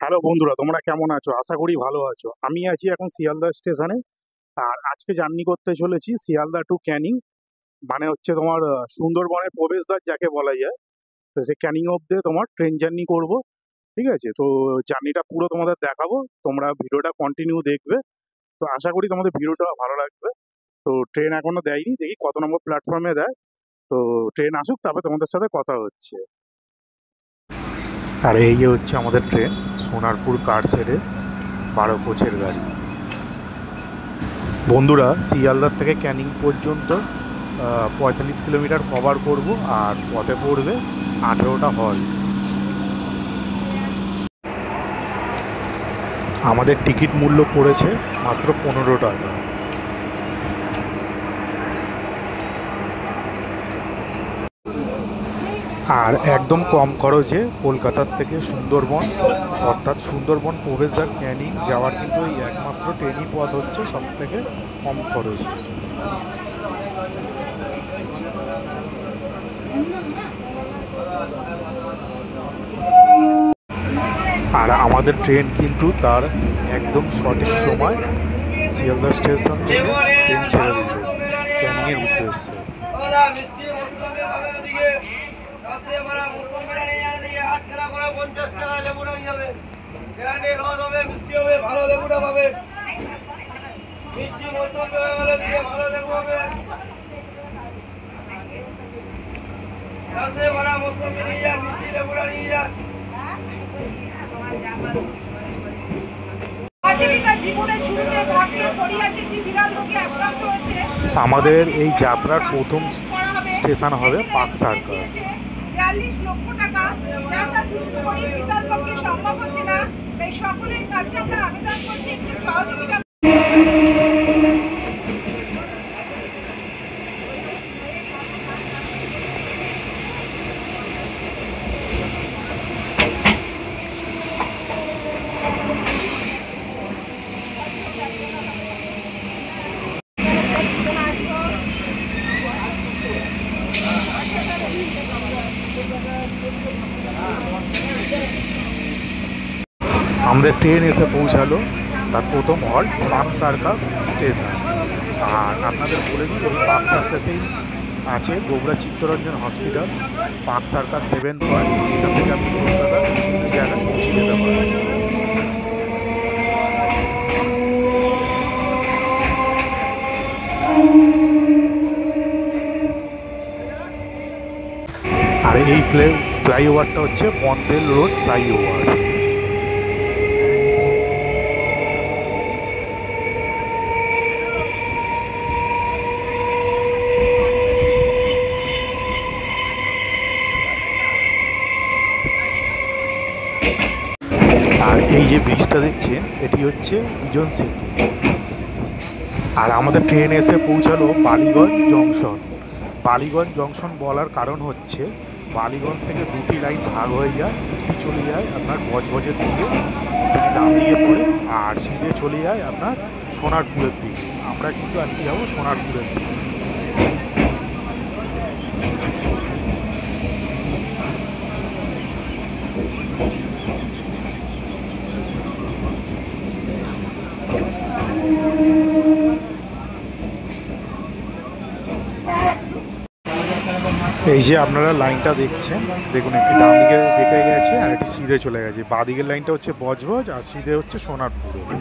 Hello বন্ধুরা, তোমরা কেমন আছো? আশা করি ভালো আছো। আমি আছি এখন শিয়ালদা স্টেশনে। আর আজকে জার্নি করতে চলেছি শিয়ালদা টু ক্যানিং। মানে হচ্ছে তোমার সুন্দরবনের প্রবেশদ্বার যাকে বলা যায়। তো সে ক্যানিং অব্দি তোমার ট্রেন জার্নি করব। ঠিক আছে, তো জার্নিটা পুরো তোমাদের দেখাবো। তোমরা ভিডিওটা কন্টিনিউ দেখবে। তো আশা করি তোমাদের ভিডিওটা ভালো লাগবে। তো ট্রেন এখনো দেয়নি, দেখি কত নম্বর প্ল্যাটফর্মে দেয়। তো ট্রেন আসুক, তারপরে তোমাদের সাথে কথা হচ্ছে। আর এই যে হচ্ছে আমাদের ট্রেন, সোনারপুর কারশেডে 12 কোচের গাড়ি। বন্ধুরা, শিয়ালদার থেকে ক্যানিং পর্যন্ত 45 কিলোমিটার কভার করব। আর পথে পড়বে 18টা হল। আমাদের টিকিট মূল্য পড়েছে মাত্র 15 টাকা। আর একদম কম খরচে কলকাতার থেকে সুন্দরবন, অর্থাৎ সুন্দরবন প্রবেশদ্বার ক্যানিং যাওয়ার কিন্তু এই একমাত্র ট্রেনই পথ হচ্ছে সব থেকে কম খরচে। আর আমাদের ট্রেন কিন্তু তার একদম সঠিক সময় শিয়ালদা স্টেশন থেকে ট্রেন ছেড়ে দিল ক্যানিংয়ের উদ্দেশ্যে। আমাদের এই যাত্রার প্রথম স্টেশন হবে পার্ক সার্কাস। 42 লক্ষ টাকা বিতার পক্ষে সম্ভব হচ্ছে না, তাই সকলের কাছে আমরা আবেদন করছি একটু সহযোগিতা। আমাদের ট্রেন এসে পৌঁছালো তার প্রথম হল্ট পার্ক সার্কাস স্টেশন। আর আপনাদের বলে দিই, ওই পার্ক সার্কাসেই আছে Gobra Chittaranjan hospital, park circus 7 point, যেখান থেকে আপনি কলকাতার বিভিন্ন জায়গায় পৌঁছে যেতে পারেন। আর এই ফ্লাইওভারটা হচ্ছে বন্দেল রোড ফ্লাইওভার। আর এই যে ব্রিজটা দেখছেন, এটি হচ্ছে বিজন সেতু। আর আমাদের ট্রেন এসে পৌঁছালো বালিগঞ্জ জংশন। বালিগঞ্জ জংশন বলার কারণ হচ্ছে বালিগঞ্জ থেকে দুটি লাইন ভাগ হয়ে যায়। একটি চলে যায় আপনার বজবজের দিকে, যেটি ডান দিকে পড়ে, আর সিধে চলে যায় আপনার সোনারপুরের দিকে। আমরা কিন্তু আজকে যাবো সোনারপুরের দিকে। এই যে আপনারা লাইনটা দেখছেন, দেখুন একটি ডান দিকে বেঁকে গেছে আর একটি সিধে চলে গেছে। বাঁ দিকের লাইনটা হচ্ছে বজবজ আর সিধে হচ্ছে সোনারপুরে।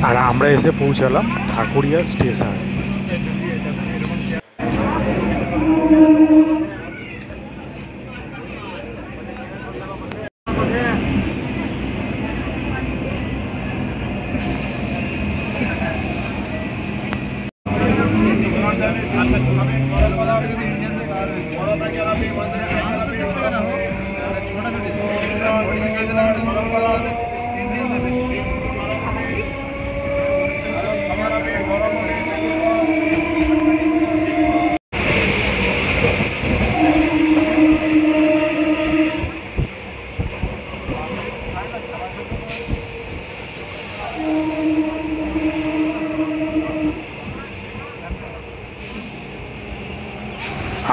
আর আমরা এসে পৌঁছালাম ঢাকুরিয়া স্টেশন।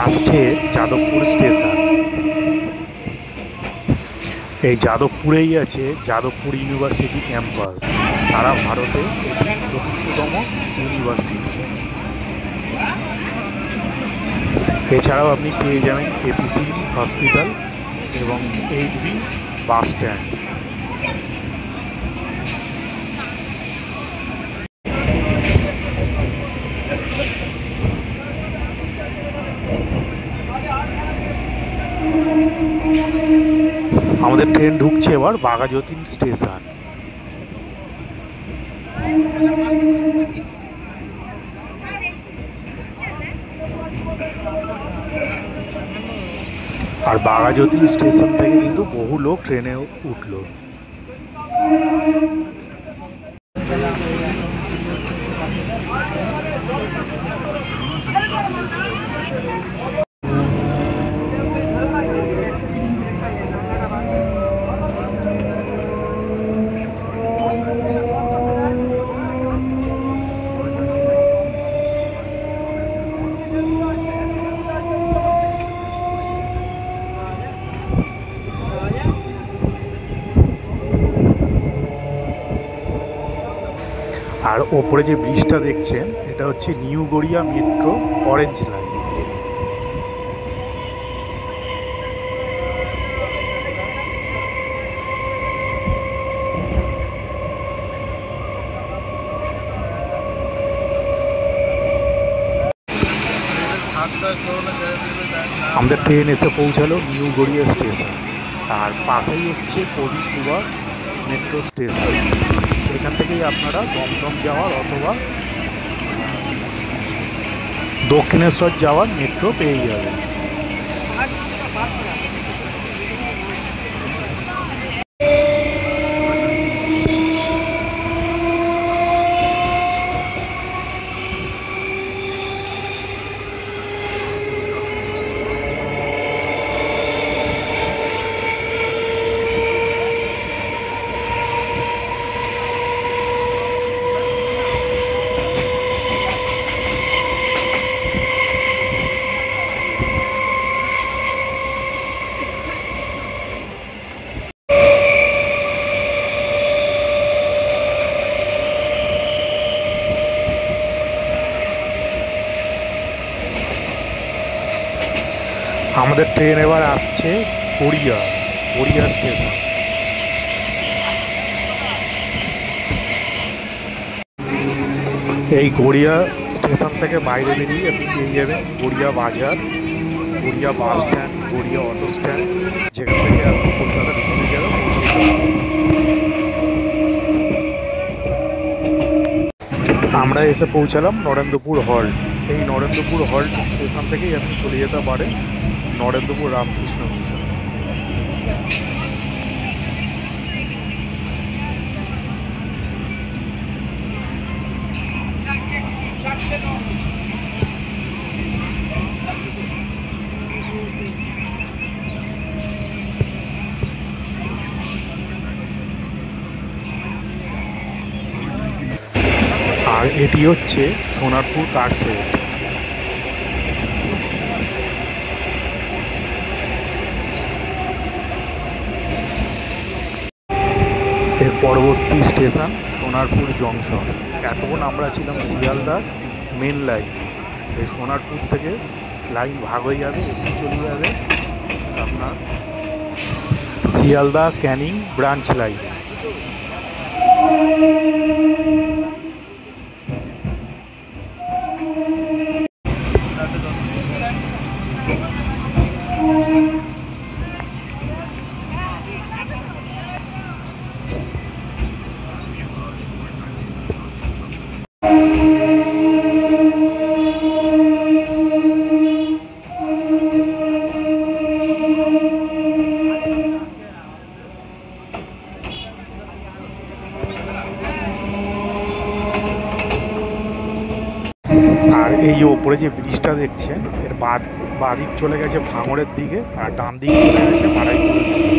আসছে যাদবপুর স্টেশন। এই যাদবপুরেই আছে যাদবপুর ইউনিভার্সিটি ক্যাম্পাস। সারা ভারতে এটি চতুর্থতম ইউনিভার্সিটি। এছাড়াও আপনি পেয়ে যাবেন কেপিসি হসপিটাল এবং 8B বাস স্ট্যান্ড। আমাদের ট্রেন ঢুকছে এবার বাঘাযতীন স্টেশন। আর বাঘাযতীন স্টেশন থেকে কিন্তু বহু লোক ট্রেনে উঠলো। আর ওপরে যে ব্রিজটা দেখছেন এটা হচ্ছে new Garia metro orange line. আমাদের ট্রেন এসে পৌঁছালো নিউ গড়িয়া স্টেশন। আর পাশেই হচ্ছে কবি সুভাষ মেট্রো স্টেশন। এখান থেকেই আপনারা দমদম যাওয়ার অথবা দক্ষিণেশ্বর যাওয়ার মেট্রো পেয়ে যাবেন। আমাদের ট্রেন এবার আসছে গড়িয়া স্টেশন। এই গড়িয়া স্টেশন থেকে বাইরে বেরিয়ে আপনি পেয়ে যাবেন গড়িয়া বাজার, Garia bus stand, Garia auto stand, যেখান থেকে আপনি কলকাতা বিভিন্ন জায়গায় পৌঁছে যেতে পারবেন। আমরা এসে পৌঁছালাম নরেন্দ্রপুর হল্ট। এই নরেন্দ্রপুর হল্ট স্টেশন থেকেই আপনি চলে যেতে পারেন নরেন্দ্রপুর রামকৃষ্ণ মিশন। আর এটি হচ্ছে সোনারপুর কারশেড। এর পরবর্তী স্টেশন সোনারপুর জংশন। এতক্ষণ আমরা ছিলাম শিয়ালদা মেন লাইন। এই সোনারপুর থেকে লাইন ভাগ হয়ে যাবে, একটু চলে যাবে আপনার শিয়ালদা ক্যানিং ব্রাঞ্চ লাইন। আর এই যে ওপরে যে ব্রিজটা দেখছেন এর বাদিক চলে গেছে ভাঙড়ের দিকে আর ডান দিক চলে গেছে বারুইপুরের দিকে।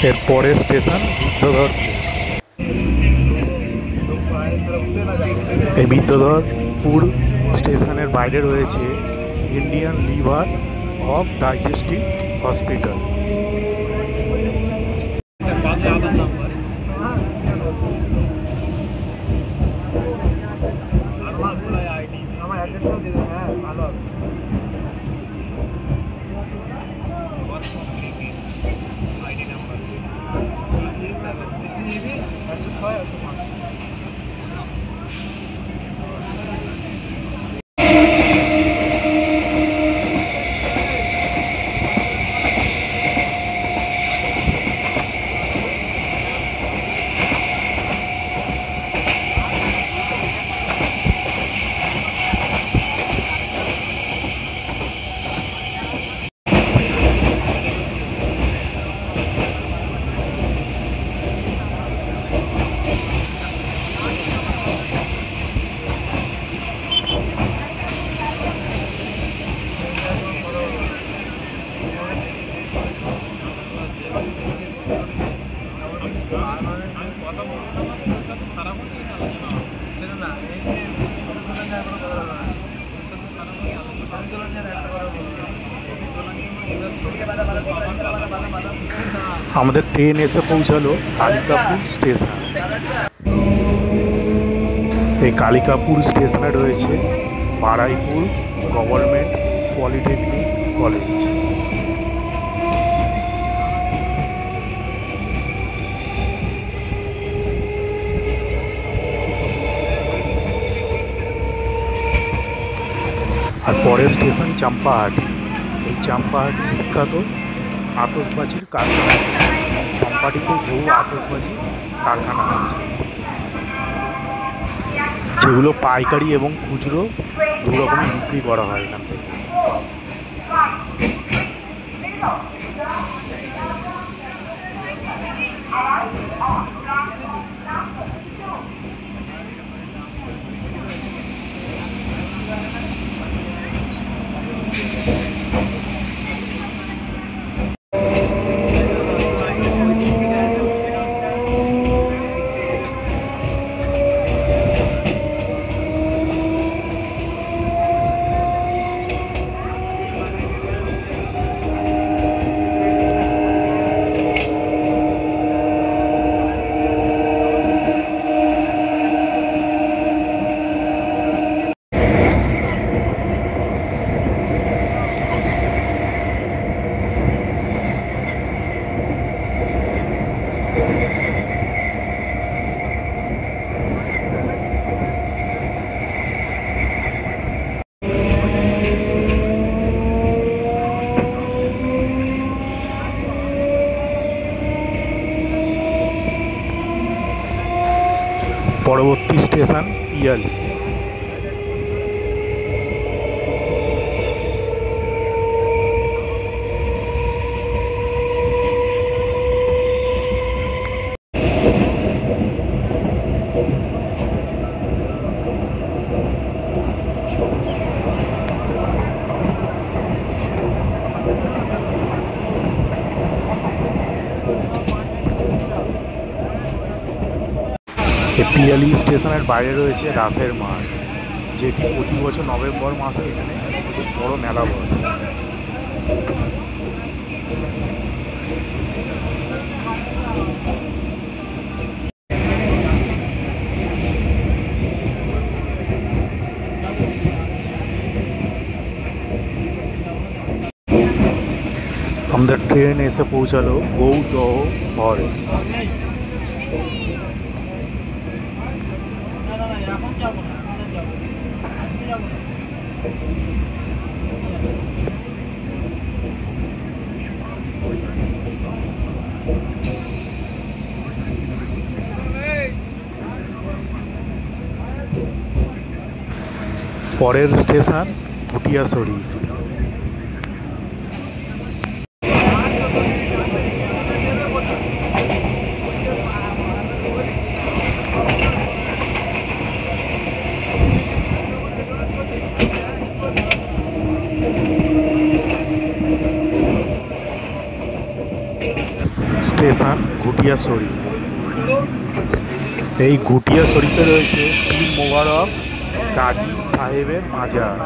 এর পরের স্টেশন বিদ্যাধরপুর। এই বিদ্যাধরপুর স্টেশনের বাইরে রয়েছে Indian liver of digestive hospital. আমাদের ট্রেন এসে পৌঁছালো কালিকাপুর স্টেশন। এই কালিকাপুর স্টেশনে রয়েছে বারুইপুর গভর্নমেন্ট পলিটেকনিক কলেজ। আর পরের স্টেশন চম্পাহাটি। এই চম্পাহাটি বিখ্যাত আতশবাজির কারখানা আছে। চম্পাহাটিতে বহু আতশবাজি কারখানা আছে, যেগুলো পাইকারি এবং খুচরো দু রকমই বিক্রি করা হয় এখান থেকে। পরবর্তী স্টেশন পিয়ালি। পিয়ালি স্টেশনের বাইরে রয়েছে রাসের মাঠ, যেটি প্রতি বছর নভেম্বর মাসে এখানে খুব বড় মেলা বসে। আমাদের ট্রেন এসে পৌঁছালো গৌদহ হরে। পরের স্টেশন ভুটিয়া শরীফ। স্টেশন ঘুটিয়া শরীফ। এই ঘুটিয়া শরীফে রয়েছে পীর মোবারক গাজী সাহেবের মাজার।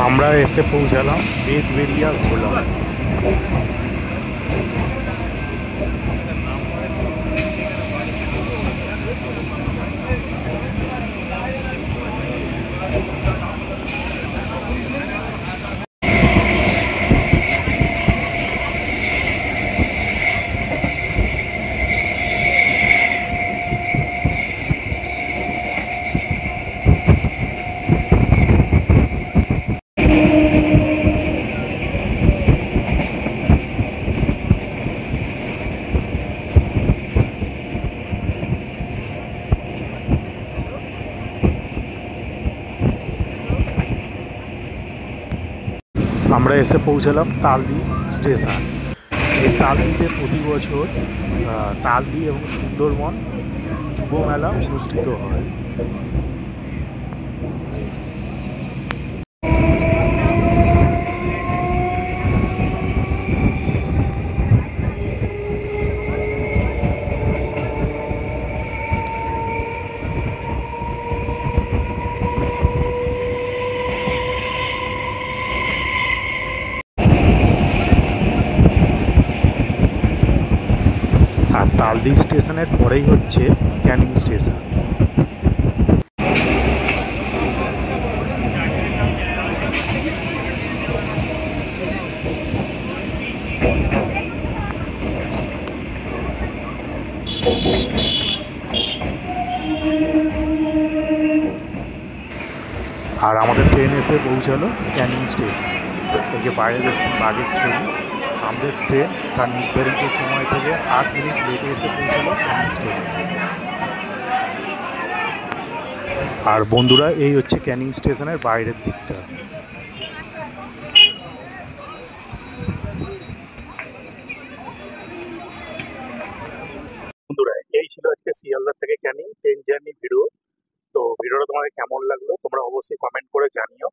আমরা এসে পৌঁছালাম বেতবেরিয়া ঘোলা। আমরা এসে পৌঁছালাম তালদি স্টেশন। এই তালদিতে প্রতি বছর তালদি এবং সুন্দরবন যুব মেলা অনুষ্ঠিত হয়। আর তালদি স্টেশনের পরেই হচ্ছে ক্যানিং স্টেশন। আর আমাদের ট্রেন এসে পৌঁছালো ক্যানিং স্টেশন। এই যে বাইরে দেখছেন বাঘের ছবি। আমাদের ট্রেন তার নির্ধারিত সময় থেকে 8 মিনিট লেটে এসে পৌঁছালো ক্যানিং স্টেশন। আর বন্ধুরা, এই হচ্ছে ক্যানিং স্টেশনের বাইরের দিকটা। বন্ধুরা, এই ছিল আজকে শিয়ালদা থেকে ক্যানিং ট্রেন জার্নি ভিডিও। তো ভিডিওটা তোমাদের কেমন লাগলো তোমরা অবশ্যই কমেন্ট করে জানিও।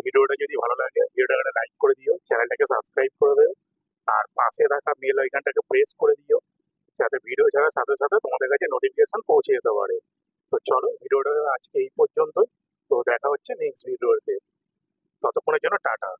ভিডিওটা যদি ভালো লাগে ভিডিওটাকে লাইক করে দিও, চ্যানেলটাকে সাবস্ক্রাইব করে দিও, আর পাশে থাকা বেল আইকনটাকে প্রেস করে দিও, যাতে ভিডিও ছাড়ার সাথে সাথে তোমাদের কাছে নোটিফিকেশন পৌঁছে যেতে পারে। তো চলো, ভিডিওটা আজকে এই পর্যন্তই। তো দেখা হচ্ছে নেক্সট ভিডিওতে। ততক্ষণের জন্য টাটা।